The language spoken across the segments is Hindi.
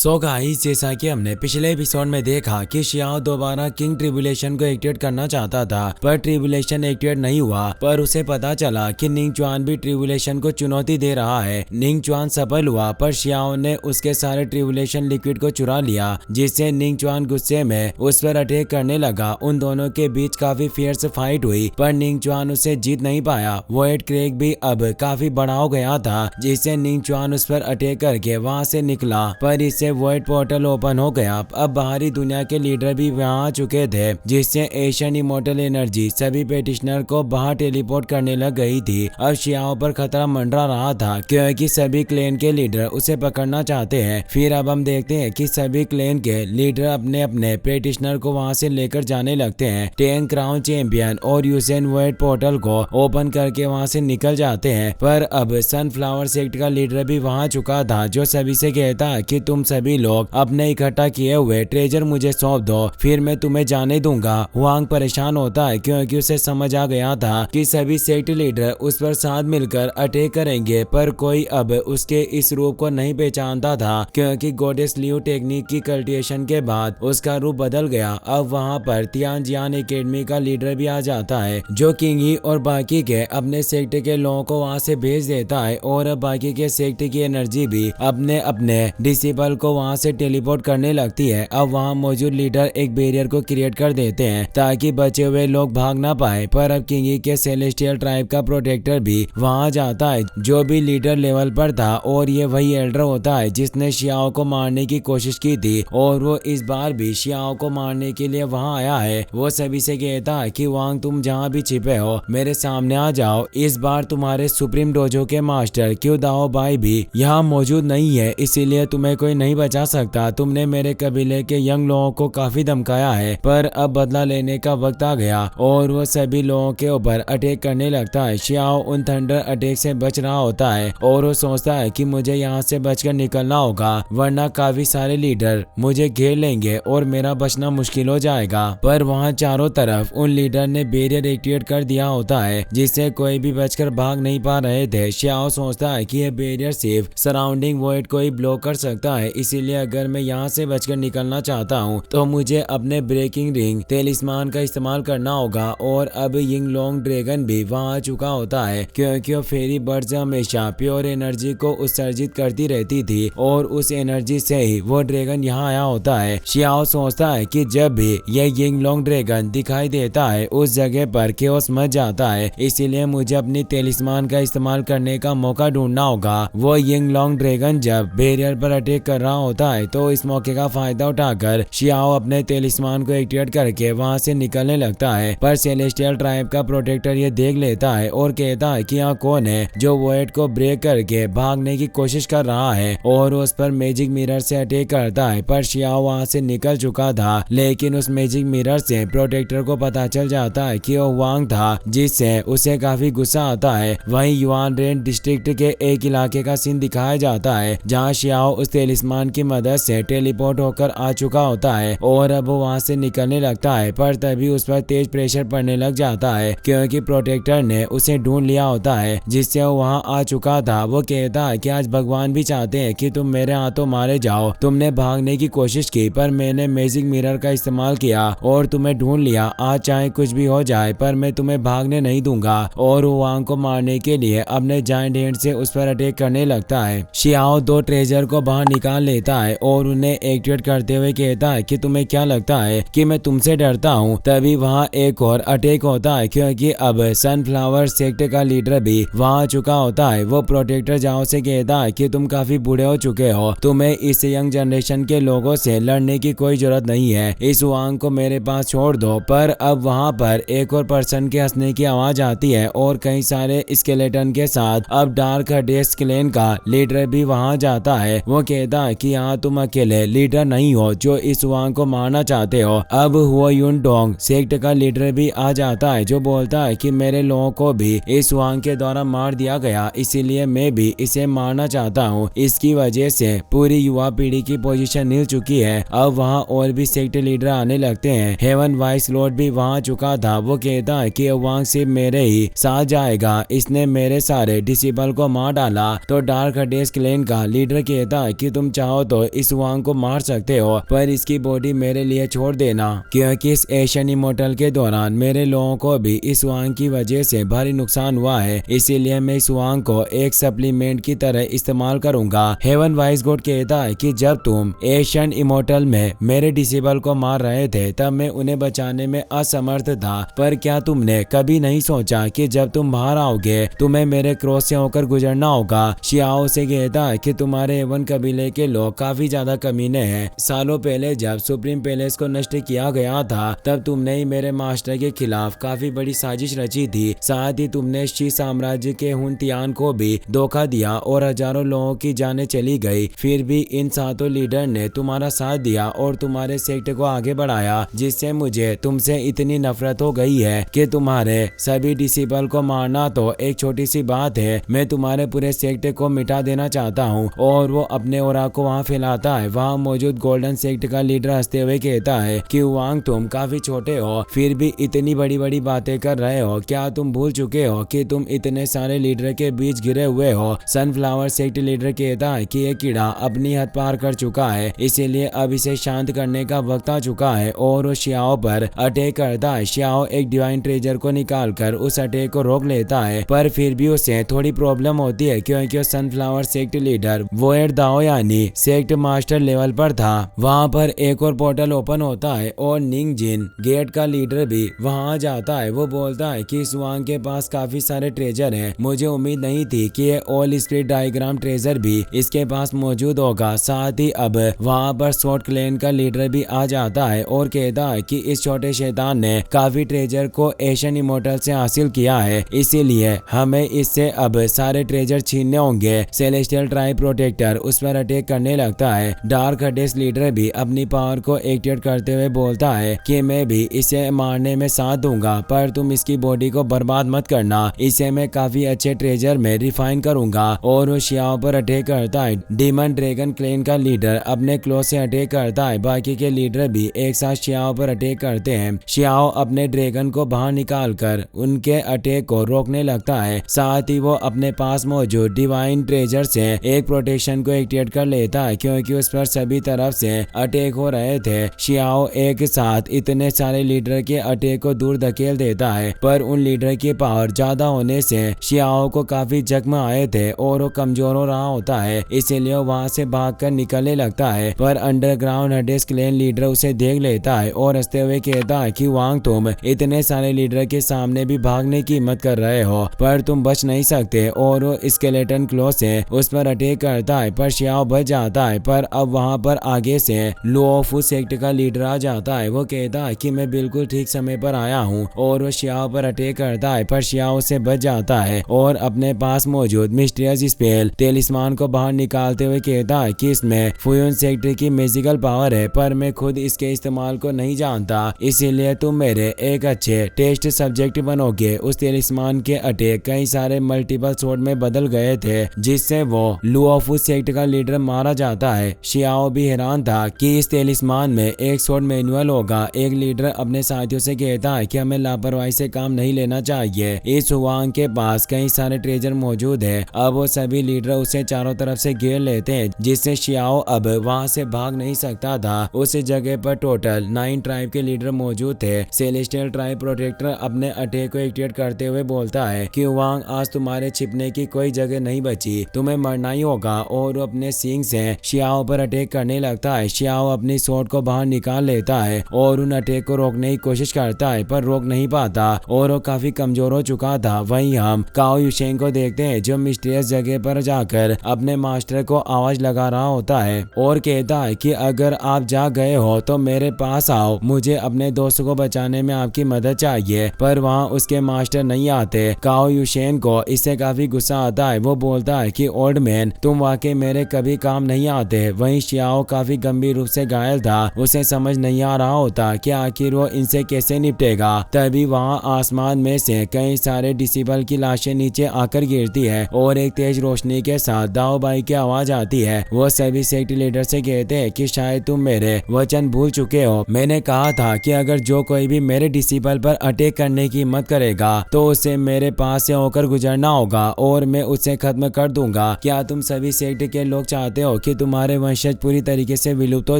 सो गाइस, जैसा कि हमने पिछले एपिसोड में देखा कि शियाओ दोबारा किंग ट्रिब्यूलेशन को एक्टिवेट करना चाहता था, पर ट्रिब्यूलेशन एक्टिवेट नहीं हुआ। पर उसे पता चला कि निंग चुआन भी ट्रिब्यूलेशन को चुनौती दे रहा है। निंग चुआन सफल हुआ, पर शियाओ ने उसके सारे ट्रिब्यूलेशन लिक्विड को चुरा लिया, जिससे निंग चुआन गुस्से में उस पर अटैक करने लगा। उन दोनों के बीच काफी फियर्स फाइट हुई, पर निंग चुआन उसे जीत नहीं पाया। वोइड क्रेग भी अब काफी बड़ा हो गया था, जिससे निंग चुआन उस पर अटैक करके वहां से निकला, पर इससे वॉइड पोर्टल ओपन हो गया। अब बाहरी दुनिया के लीडर भी वहां आ चुके थे, जिससे एशियन इमोर्टल एनर्जी सभी पेटिशनर को बाहर टेलीपोर्ट करने लग गई थी। अब शियाओ पर खतरा मंडरा रहा था, क्योंकि सभी क्लेन के लीडर उसे पकड़ना चाहते हैं। फिर अब हम देखते हैं कि सभी क्लेन के लीडर अपने अपने पेटिशनर को वहां से लेकर जाने लगते हैं। 10 क्राउन चैंपियन और यूसेन वॉइड पोर्टल को ओपन करके वहां से निकल जाते हैं। पर अब सनफ्लावर सेक्ट का लीडर भी वहां चुका था, जो सभी से कहता है कि तुम सभी लोग अपने इकट्ठा किए हुए ट्रेजर मुझे सौंप दो, फिर मैं तुम्हें जाने दूंगा। हुआंग परेशान होता है, क्योंकि उसे समझ आ गया था कि सभी सेक्ट लीडर उस पर साथ मिलकर अटैक करेंगे, पर कोई अब उसके इस रूप को नहीं पहचानता था, क्योंकि गॉडेस लियू टेक्निक की कल्टिवेशन के बाद उसका रूप बदल गया। अब वहां पर तियानजियान एकेडमी का लीडर भी आ जाता है, जो किंगी और बाकी के अपने सेक्ट के लोगों को वहां से भेज देता है, और बाकी के सेक्ट की एनर्जी भी अपने अपने डिसिबल को वहां से टेलीपोर्ट करने लगती है। अब वहां मौजूद लीडर एक बैरियर को क्रिएट कर देते हैं, ताकि बचे हुए लोग भाग ना पाए। पर अब किंगी के सेलेस्टियल ट्राइब का प्रोटेक्टर भी वहां जाता है, जो भी लीडर लेवल पर था, और ये वही एल्डर होता है जिसने शियाओ को मारने की कोशिश की थी, और वो इस बार भी शियाओ को मारने के लिए वहां आया है। वो सभी से कहता है कि वांग, तुम जहाँ भी छिपे हो मेरे सामने आ जाओ। इस बार तुम्हारे सुप्रीम डोजो के मास्टर क्यू दाओ बाई भी यहाँ मौजूद नहीं है, इसीलिए तुम्हें कोई नहीं बचा सकता। तुमने मेरे कबीले के यंग लोगों को काफी धमकाया है, पर अब बदला लेने का वक्त आ गया, और वो सभी लोगों के ऊपर अटैक करने लगता है। शियाओ उन थंडर अटैक से बच रहा होता है, और वो सोचता है कि मुझे यहाँ से बचकर निकलना होगा, वरना काफी सारे लीडर मुझे घेर लेंगे और मेरा बचना मुश्किल हो जाएगा। पर वहाँ चारों तरफ उन लीडर ने बैरियर एक्टिवेट कर दिया होता है, जिससे कोई भी बचकर भाग नहीं पा रहे थे। शियाओ सोचता है कि यह बैरियर सिर्फ सराउंडिंग वॉइड को ही ब्लॉक कर सकता है, इसीलिए अगर मैं यहाँ से बचकर निकलना चाहता हूँ तो मुझे अपने ब्रेकिंग रिंग तेलिस्मान का इस्तेमाल करना होगा। और अब यिंग लॉन्ग ड्रैगन भी वहाँ आ चुका होता है, क्योंकि वो फेरी बर्ड्स हमेशा प्योर एनर्जी को उत्सर्जित करती रहती थी, और उस एनर्जी से ही वो ड्रैगन यहाँ आया होता है। शियाओ सोचता है कि जब भी यह यिंग लॉन्ग ड्रैगन दिखाई देता है उस जगह पर केओस मच जाता है, इसीलिए मुझे अपनी तेलिस्मान का इस्तेमाल करने का मौका ढूंढना होगा। वो यिंग लॉन्ग ड्रैगन जब बैरियर पर अटैक कर रहा होता है, तो इस मौके का फायदा उठाकर शियाओ अपने तेलिस्मान को एक्टिवेट करके वहां से निकलने लगता है। पर सेलेस्टियल ट्राइब का प्रोटेक्टर ये देख लेता है और कहता है कि यहाँ कौन है जो वॉइड को ब्रेक करके भागने की कोशिश कर रहा है, और उस पर मैजिक मिरर से अटैक करता है। पर शियाओ वहां से निकल चुका था, लेकिन उस मैजिक मिरर से प्रोटेक्टर को पता चल जाता है कि वो वांग था, जिससे उसे काफी गुस्सा आता है। वहीं युआन रेन डिस्ट्रिक्ट के एक इलाके का सीन दिखाया जाता है, जहाँ शियाओ उस तेलिस्मान की मदद से टेलीपोर्ट होकर आ चुका होता है, और अब वो वहां से निकलने लगता है। पर तभी उस पर तेज प्रेशर पड़ने लग जाता है, क्योंकि प्रोटेक्टर ने उसे ढूंढ लिया होता है, जिससे वो वहां आ चुका था। वो कहता है कि आज भगवान भी चाहते हैं कि तुम मेरे हाथों मारे जाओ। तुमने भागने की कोशिश की, पर मैंने मैजिक मिरर का इस्तेमाल किया और तुम्हें ढूंढ लिया। आज चाहे कुछ भी हो जाए, पर मैं तुम्हें भागने नहीं दूंगा। और वो वांग को मारने के लिए अपने जायंट हैंड से उस पर अटैक करने लगता है। शियाओ 2 ट्रेजर को बाहर निकाल लेता है और उन्हें एक्टिवेट करते हुए कहता है कि तुम्हें क्या लगता है कि मैं तुमसे डरता हूँ। तभी वहाँ एक और अटैक होता है, क्योंकि अब सनफ्लावर सेक्ट का लीडर भी वहाँ आ चुका होता है। वो प्रोटेक्टर जाओ से कहता है कि तुम काफी बूढ़े हो चुके हो, तुम्हें इस यंग जनरेशन के लोगों से लड़ने की कोई जरूरत नहीं है, इस वांग को मेरे पास छोड़ दो। पर अब वहाँ पर एक और पर्सन के हंसने की आवाज आती है, और कई सारे स्केलेटन के साथ अब डार्क हडेस क्लेन का लीडर भी वहाँ जाता है। वो कहता है कि यहाँ तुम अकेले लीडर नहीं हो जो इस वांग को मारना चाहते हो। अब हुआ यून डोंग सेक्ट का लीडर भी आ जाता है, जो बोलता है कि मेरे लोगों को भी इस वांग के द्वारा मार दिया गया, इसीलिए मैं भी इसे मारना चाहता हूँ। इसकी वजह से पूरी युवा पीढ़ी की पोजीशन हिल चुकी है। अब वहाँ और भी सेक्ट लीडर आने लगते हैं। हेवन वाइस लॉर्ड भी वहाँ चुका था। वो कहता है कि वांग सिर्फ मेरे ही साथ जाएगा, इसने मेरे सारे डिसिबल को मार डाला। तो डार्क हडेस क्लेन का लीडर कहता है कि तुम चाहो चाहो तो इस वांग को मार सकते हो, पर इसकी बॉडी मेरे लिए छोड़ देना, क्योंकि इस एशियन इमोर्टल के दौरान मेरे लोगों को भी इस वांग की वजह से भारी नुकसान हुआ है, इसीलिए मैं इस वांग को एक सप्लीमेंट की तरह इस्तेमाल करूंगा। हेवन वाइज गॉड कहता है कि जब तुम एशियन इमोर्टल में मेरे डिसेबल को मार रहे थे तब मैं उन्हें बचाने में असमर्थ था, पर क्या तुमने कभी नहीं सोचा कि जब तुम बाहर आओगे तुम्हें मेरे क्रॉस से होकर गुजरना होगा। शियाओ से कहता है कि तुम्हारे हेवन कबीले के लोग काफी ज्यादा कमीने हैं। सालों पहले जब सुप्रीम पैलेस को नष्ट किया गया था तब तुमने ही मेरे मास्टर के खिलाफ काफी बड़ी साजिश रची थी, साथ ही तुमने शी साम्राज्य के हुनतियान को भी धोखा दिया और हजारों लोगों की जानें चली गई। फिर भी इन सातों लीडर ने तुम्हारा साथ दिया और तुम्हारे सेक्ट को आगे बढ़ाया, जिससे मुझे तुमसे इतनी नफरत हो गई है कि तुम्हारे सभी डिसिबल को मारना तो एक छोटी सी बात है, मैं तुम्हारे पूरे सेक्ट को मिटा देना चाहता हूँ। और वो अपने ओरा को वहाँ फैलाता है। वहाँ मौजूद गोल्डन सेक्ट का लीडर हंसते हुए कहता है कि वांग तुम काफी छोटे हो फिर भी इतनी बड़ी बड़ी बातें कर रहे हो, क्या तुम भूल चुके हो कि तुम इतने सारे लीडर के बीच गिरे हुए हो। सनफ्लावर सेक्ट लीडर कहता है कि ये कीड़ा अपनी हद पार कर चुका है, इसीलिए अब इसे शांत करने का वक्त आ चुका है और वो शियाओ पर अटैक करता है। शियाओ एक डिवाइन ट्रेजर को निकालकर उस अटैक को रोक लेता है, पर फिर भी उसे थोड़ी प्रॉब्लम होती है क्योंकि सनफ्लावर सेक्ट लीडर वोएड दाओ यानी सेक्ट मास्टर लेवल पर था। वहाँ पर एक और पोर्टल ओपन होता है और निंग जिन गेट का लीडर भी वहाँ जाता है। वो बोलता है कि इस वांग के पास काफी सारे ट्रेजर हैं, मुझे उम्मीद नहीं थी कि ये ऑल स्प्रिट डायग्राम ट्रेजर भी इसके पास मौजूद होगा। साथ ही अब वहाँ पर शॉर्ट क्लैन का लीडर भी आ जाता है और कहता है कि इस छोटे शैतान ने काफी ट्रेजर को एशियन इमोर्टल से हासिल किया है, इसीलिए हमें इससे अब सारे ट्रेजर छीनने होंगे। सेलेस्टियल ट्राइब प्रोटेक्टर उस पर अटैक करने लगता है। डार्क हडेस लीडर भी अपनी पावर को एक्टिवेट करते हुए बोलता है कि मैं भी इसे मारने में साथ दूंगा, पर तुम इसकी बॉडी को बर्बाद मत करना, इसे मैं काफी अच्छे ट्रेजर में रिफाइन करूंगा। और वो शियाओ पर अटैक करता है। डीमन ड्रैगन क्लैन का लीडर अपने क्लो से अटैक करता है। बाकी के लीडर भी एक साथ शियाओ पर अटैक करते हैं। शियाओ अपने ड्रैगन को बाहर निकालकर उनके अटैक को रोकने लगता है। साथ ही वो अपने पास मौजूद डिवाइन ट्रेजर से एक प्रोटेक्शन को एक्टिवेट कर लेता है क्योंकि उस पर सभी तरफ से अटैक हो रहे थे। शियाओ एक साथ इतने सारे लीडर के अटैक को दूर धकेल देता है, पर उन लीडर की पावर ज्यादा होने से शियाओ को काफी जख्म आए थे और वो कमजोर हो रहा होता है, इसीलिए वहां से भागकर निकलने लगता है। पर अंडरग्राउंड हडेस क्लैन लीडर उसे देख लेता है और हंसते हुए कहता है कि वांग तुम इतने सारे लीडर के सामने भी भागने की हिम्मत कर रहे हो, पर तुम बच नहीं सकते। और वो स्केलेटन क्लो से उस पर अटैक करता है, पर शियाओ बच जाता है। पर अब वहां पर आगे से लुओफू सेक्ट का लीडर आ जाता है। वो कहता है कि मैं बिल्कुल ठीक समय पर आया हूँ और वो शियाओ पर अटैक करता है, पर शियाओ से बच जाता है और अपने पास मौजूद मिस्टीरियस स्पेल तेलिस्मान को बाहर निकालते हुए कहता है कि इसमें फुयुन सेक्ट की मैजिकल पावर है, पर मैं खुद इसके इस्तेमाल को नहीं जानता, इसीलिए तुम मेरे एक अच्छे टेस्ट सब्जेक्ट बनोगे। उस तेलिस्मान के अटैक कई सारे मल्टीपल शॉट में बदल गए थे, जिससे वो लुओफू सेक्ट का लीडर मारा जाता है। शियाओ भी हैरान था कि इस तेलिस्मान में एक शॉट मैनुअल होगा। एक लीडर अपने साथियों से कहता है कि हमें लापरवाही से काम नहीं लेना चाहिए, इस वांग के पास कई सारे ट्रेजर मौजूद है। अब वो सभी लीडर उसे चारों तरफ से घेर लेते हैं, जिससे शियाओ अब वहां से भाग नहीं सकता था। उस जगह पर टोटल 9 ट्राइब के लीडर मौजूद थे। सेलेस्टियल ट्राइब प्रोटेक्टर अपने अटैक को एक्टिवेट करते हुए बोलता है कि वांग आज तुम्हारे छिपने की कोई जगह नहीं बची, तुम्हें मरना ही होगा। और वो अपने सींग से शियाओ पर अटैक करने लगता है। शियाओ अपनी स्वॉर्ड को बाहर निकाल लेता है और उन अटैक को रोकने की कोशिश करता है, पर रोक नहीं पाता और वो काफी कमजोर हो चुका था। वहीं हम काओ युशेंग को देखते हैं जो मिस्टीरियस जगह पर जाकर अपने मास्टर को आवाज लगा रहा होता है और कहता है कि अगर आप जा गए हो तो मेरे पास आओ, मुझे अपने दोस्त को बचाने में आपकी मदद चाहिए। पर वहाँ उसके मास्टर नहीं आते। काओ युशेंग को इससे काफी गुस्सा आता है। वो बोलता है कि ओल्ड मैन तुम वाकई मेरे कभी काम नहीं आते। वहीं शियाओ काफी गंभीर रूप से घायल था, उसे समझ नहीं आ रहा होता कि आखिर वो इनसे कैसे निपटेगा। तभी वहाँ आसमान में से कई सारे डिसेबल की लाशें नीचे आकर गिरती है और एक तेज रोशनी के साथ दाओ बाई की आवाज आती है। वो सभी सेक्ट लीडर से कहते हैं कि शायद तुम मेरे वचन भूल चुके हो। मैंने कहा था कि अगर जो कोई भी मेरे डिसेबल पर अटैक करने की हिम्मत करेगा तो उसे मेरे पास से होकर गुजरना होगा और मैं उसे खत्म कर दूंगा। क्या तुम सभी सेक्ट के लोग चाहते हो हो कि तुम्हारे वंशज पूरी तरीके से विलुप्त हो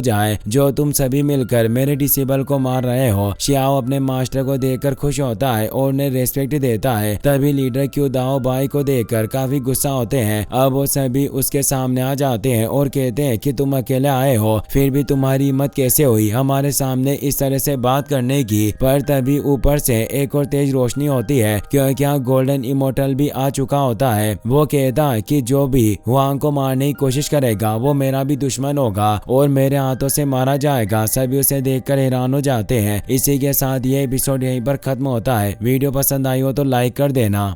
जाए, जो तुम सभी मिलकर मेरे डिसेबल को मार रहे हो। शियाओ अपने मास्टर को देखकर खुश होता है और उन्हें रेस्पेक्ट देता है। तभी लीडर क्यू दाओ बाई को देखकर काफी गुस्सा होते हैं। अब वो सभी उसके सामने आ जाते हैं और कहते हैं कि तुम अकेले आए हो, फिर भी तुम्हारी हिम्मत कैसे हुई हमारे सामने इस तरह से बात करने की। पर तभी ऊपर से एक और तेज रोशनी होती है, क्योंकि यहाँ गोल्डन इमोर्टल भी आ चुका होता है। वो कहता है कि जो भी हुआंग को मारने की कोशिश करेगा वो मेरा भी दुश्मन होगा और मेरे हाथों से मारा जाएगा। सभी उसे देखकर हैरान हो जाते हैं। इसी के साथ ये एपिसोड यहीं पर खत्म होता है। वीडियो पसंद आई हो तो लाइक कर देना।